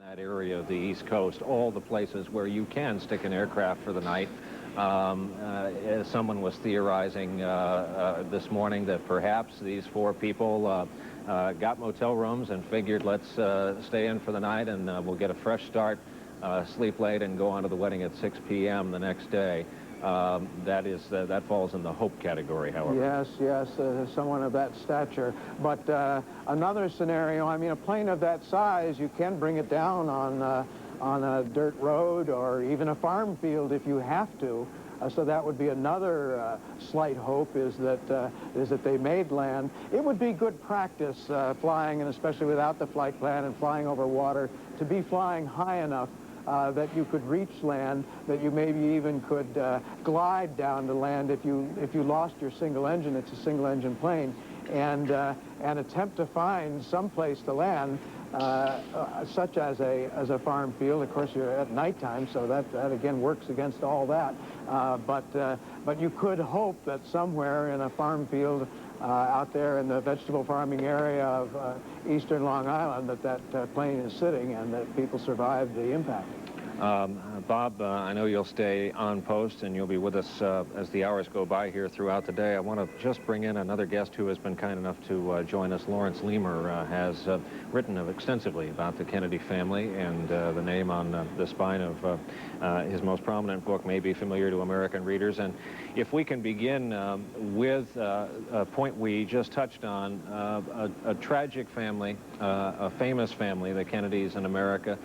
that area of the East Coast, all the places where you can stick an aircraft for the night. Someone was theorizing this morning that perhaps these four people got motel rooms and figured, let's stay in for the night and we'll get a fresh start, sleep late, and go on to the wedding at 6 p.m. the next day. That falls in the hope category, however. Yes, someone of that stature. But another scenario, I mean, a plane of that size, you can bring it down on a dirt road or even a farm field if you have to. So that would be another slight hope, is that they made land. It would be good practice flying, and especially without the flight plan and flying over water, to be flying high enough that you could reach land, that you maybe even could glide down to land if you lost your single engine. It's a single engine plane, and attempt to find some place to land, such as a farm field. Of course, you're at nighttime, so that again works against all that. But you could hope that somewhere in a farm field out there in the vegetable farming area of eastern Long Island, that plane is sitting and that people survived the impact. Bob, I know you'll stay on post and you'll be with us as the hours go by here throughout the day. I want to just bring in another guest who has been kind enough to join us. Lawrence Leamer has written extensively about the Kennedy family, and the name on the spine of his most prominent book may be familiar to American readers. And if we can begin with a point we just touched on, a tragic family, a famous family, the Kennedys in America,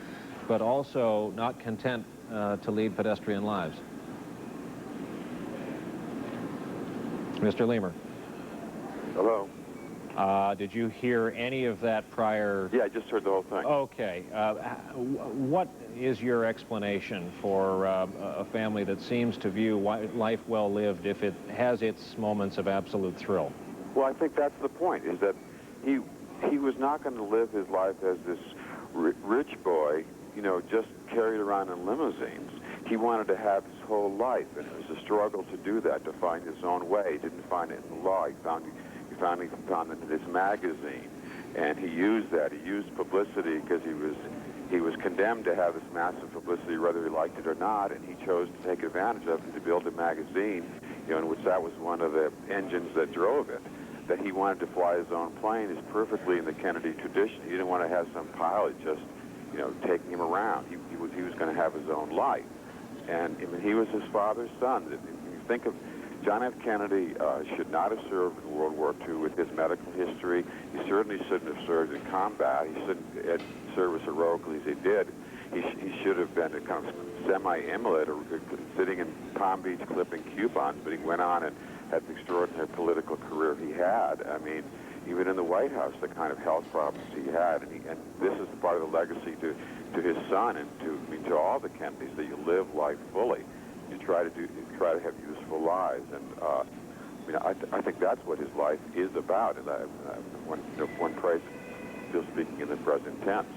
but also not content to lead pedestrian lives. Mr. Leamer. Hello. Did you hear any of that prior? Yeah, I just heard the whole thing. Okay. What is your explanation for a family that seems to view life well lived if it has its moments of absolute thrill? Well, I think that's the point, is that he was not going to live his life as this rich boy, you know, just carried around in limousines. He wanted to have his whole life, and it was a struggle to do that, to find his own way. He didn't find it in the law. He found it in this magazine, and he used that. He used publicity because he was condemned to have this massive publicity, whether he liked it or not, and he chose to take advantage of it to build a magazine, you know, in which that was one of the engines that drove it. That he wanted to fly his own plane is perfectly in the Kennedy tradition. He didn't want to have some pilot just, you know, taking him around. He was going to have his own life. And I mean, he was his father's son. If you think of John F. Kennedy, should not have served in World War II with his medical history. He certainly shouldn't have served in combat. He shouldn't have served as heroically as he did. He should have been a kind of semi-invalid or sitting in Palm Beach clipping coupons, but he went on and had the extraordinary political career he had. I mean, even in the White House, the kind of health problems he had, and this is part of the legacy to his son and to all the Kennedys, that you live life fully. You try to have useful lives, and I mean, I think that's what his life is about. And one prays, still speaking in the present tense.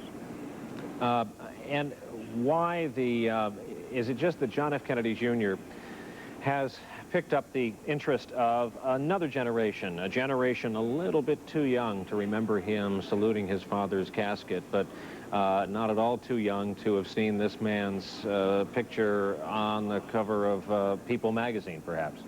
And why is it just that John F. Kennedy Jr. has picked up the interest of another generation, a generation a little bit too young to remember him saluting his father's casket, but not at all too young to have seen this man's picture on the cover of People magazine, perhaps?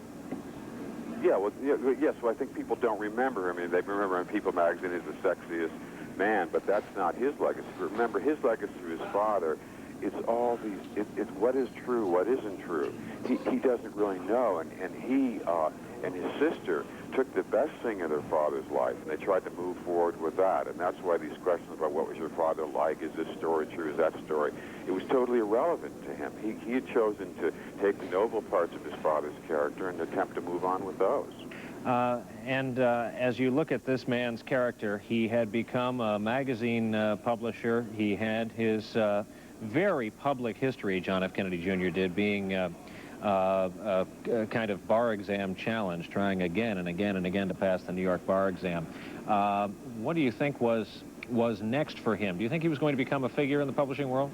Yeah, well, yes, well, I think people don't remember him. I mean, they remember him in People magazine as the sexiest man, but that's not his legacy. Remember, his legacy to his father, it's all these, it's what is true, what isn't true. He doesn't really know, and he and his sister took the best thing of their father's life, and they tried to move forward with that, and that's why these questions about what was your father like, is this story true, is that story, it was totally irrelevant to him. He had chosen to take the noble parts of his father's character and attempt to move on with those. As you look at this man's character, he had become a magazine publisher. He had his very public history, John F. Kennedy Jr. did, being a kind of bar exam challenge, trying again and again and again to pass the New York bar exam. What do you think was next for him? Do you think he was going to become a figure in the publishing world?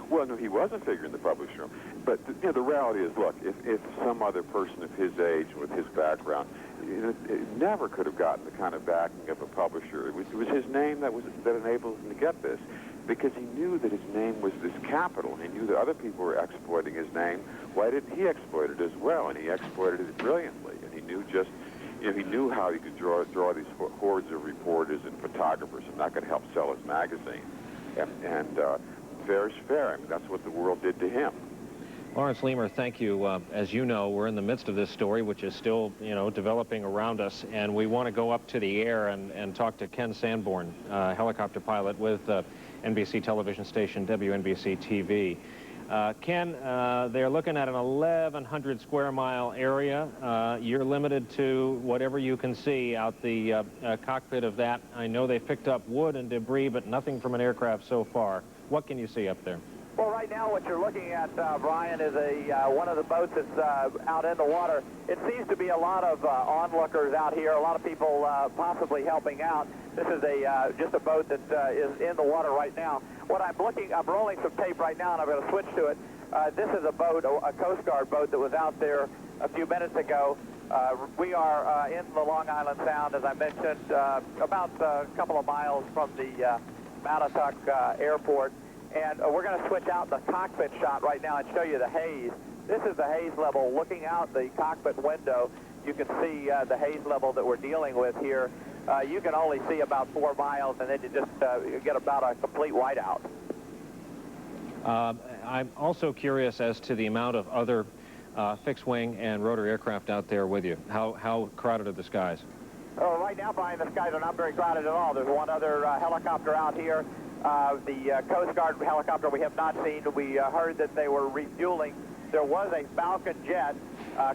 Well, no, he wasn't figuring the publisher room. But the reality is, look, if some other person of his age with his background, it never could have gotten the kind of backing of a publisher. It was his name that enabled him to get this, because he knew that his name was this capital. He knew that other people were exploiting his name. Why didn't he exploit it as well? And he exploited it brilliantly. And he knew he knew how he could draw these hordes of reporters and photographers, and that could help sell his magazine. And fair is fair. I mean, that's what the world did to him. Lawrence Leamer, thank you. As you know, we're in the midst of this story, which is still, developing around us, and we want to go up to the air and talk to Ken Sanborn, helicopter pilot with NBC television station WNBC TV. Ken, they're looking at an 1,100 square mile area. You're limited to whatever you can see out the cockpit of that. I know they picked up wood and debris, but nothing from an aircraft so far. What can you see up there? Well, right now what you're looking at, Brian, is one of the boats that's out in the water. It seems to be a lot of onlookers out here, a lot of people possibly helping out. This is just a boat that is in the water right now. I'm rolling some tape right now, and I'm going to switch to it. This is a boat, a Coast Guard boat that was out there a few minutes ago. We are in the Long Island Sound, as I mentioned, about a couple of miles from the Matatuck Airport. And we're going to switch out the cockpit shot right now and show you the haze. This is the haze level. Looking out the cockpit window, you can see the haze level that we're dealing with here. You can only see about 4 miles, and then you just you get about a complete whiteout. I'm also curious as to the amount of other fixed-wing and rotor aircraft out there with you. How crowded are the skies? Oh, right now, Brian, the skies are not very crowded at all. There's one other helicopter out here. The Coast Guard helicopter we have not seen. We heard that they were refueling. There was a Falcon jet,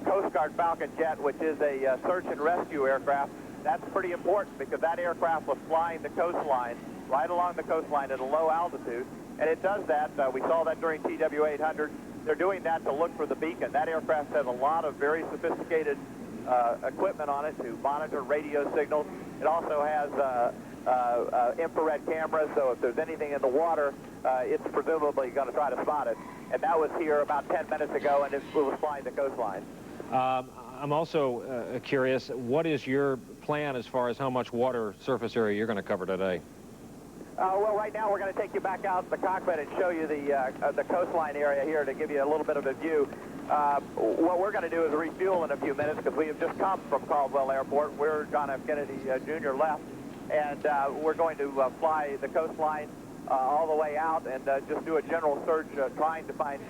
Coast Guard Falcon jet, which is a search and rescue aircraft. That's pretty important because that aircraft was flying the coastline, right along the coastline at a low altitude. And it does that. We saw that during TW-800. They're doing that to look for the beacon. That aircraft has a lot of very sophisticated equipment on it to monitor radio signals. It also has infrared cameras, so if there's anything in the water, it's presumably going to try to spot it. And that was here about 10 minutes ago, and it was flying the coastline. I'm also curious, what is your plan as far as how much water surface area you're going to cover today? Well, right now we're going to take you back out the cockpit and show you the coastline area here to give you a little bit of a view. What we're going to do is refuel in a few minutes because we have just come from Caldwell Airport. We're John F. Kennedy Jr. left, and we're going to fly the coastline all the way out and just do a general search trying to find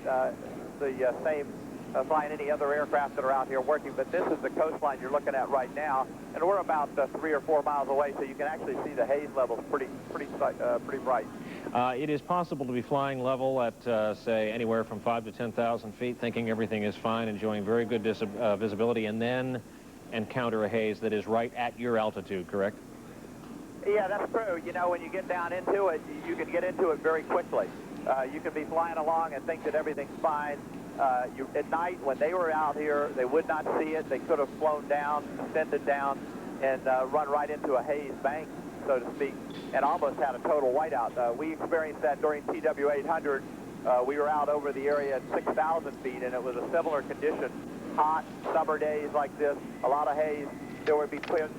find any other aircraft that are out here working. But this is the coastline you're looking at right now, and we're about 3 or 4 miles away, so you can actually see the haze levels pretty bright. It is possible to be flying level at, say, anywhere from 5,000 to 10,000 feet, thinking everything is fine, enjoying very good visibility, and then encounter a haze that is right at your altitude, correct? Yeah, that's true. You know, when you get down into it, you can get into it very quickly. You can be flying along and think that everything's fine. At night, when they were out here, they would not see it. They could have flown down, descended down, and run right into a haze bank, so to speak, and almost had a total whiteout. We experienced that during TW-800. We were out over the area at 6,000 feet, and it was a similar condition. Hot summer days like this, a lot of haze. There would be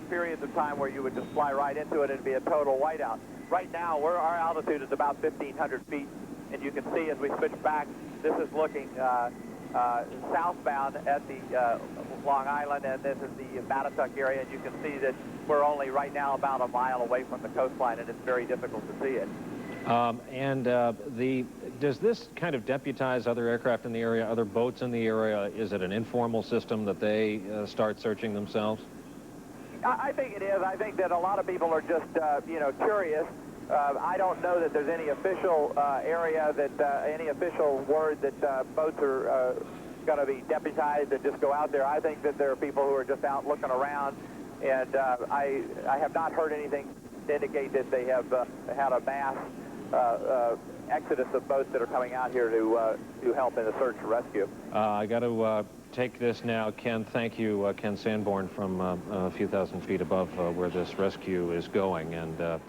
periods of time where you would just fly right into it and it'd be a total whiteout. Right now, our altitude is about 1,500 feet, and you can see as we switch back, this is looking southbound at the Long Island, and this is the Matatuck area, and you can see that we're only right now about a mile away from the coastline, and it's very difficult to see it. Does this kind of deputize other aircraft in the area, other boats in the area? Is it an informal system that they start searching themselves? I think it is. I think that a lot of people are just, curious. I don't know that there's any official area that, any official word that boats are going to be deputized and just go out there. I think that there are people who are just out looking around, and I have not heard anything to indicate that they have had a mass exodus of boats that are coming out here to help in the search and rescue. I got to take this now. Ken, thank you. Ken Sanborn from a few thousand feet above where this rescue is going. And